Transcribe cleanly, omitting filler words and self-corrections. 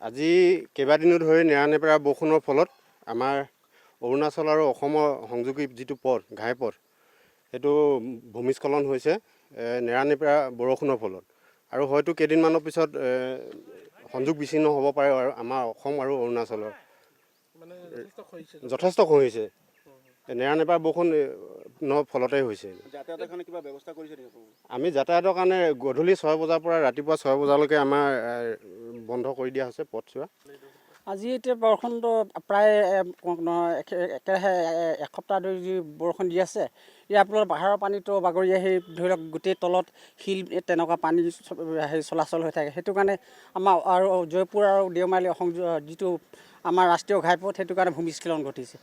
আজি কেইবাদিনো ধৰি নেৰানেপেৰা বৰষুণৰ ফলত আমাৰ অৰুণাচল আৰু অসমৰ সংযোগী যিটো পথ ঘাইপথ সেইটো ভূমিস্খলন হৈছে নেৰানেপেৰা বৰষুণৰ ফলত। আৰু হয়তো কেইদিনমানৰ পিছত সংযোগ বিচ্ছিন্ন হ'ব পাৰে আৰু আমাৰ অসম আৰু অৰুণাচলৰ যথেষ্ট খহিছে। নেৰানেপেৰা বৰষুণৰ ফলতেই হৈছে। যাতায়াতৰ কাৰণে কিবা ব্যৱস্থা কৰিছে নেকি? আমি যাতায়াতৰ কাৰণে গধূলি 6 বজাৰ পৰা ৰাতিপুৱা 6 বজালৈকে আমাৰ বন্ধ কৰি দিয়া হৈছে পথছোৱা। আজি এতিয়া বৰষুণটো প্ৰায় একেৰাহে এসপ্তাহ ধৰি যি বৰষুণ দি আছে, ইয়াৰ ফলত পাহাৰৰ পানীটো বাগৰি আহি ধৰি লওক গোটেই তলত শিল তেনেকুৱা পানী চলাচল হৈ থাকে। সেইটো কাৰণে আমাৰ আৰু জয়পুৰ আৰু দেওমালী যিটো আমাৰ ৰাষ্ট্ৰীয় ঘাইপথ সেইটো কাৰণে ভূমিস্খলন ঘটিছে।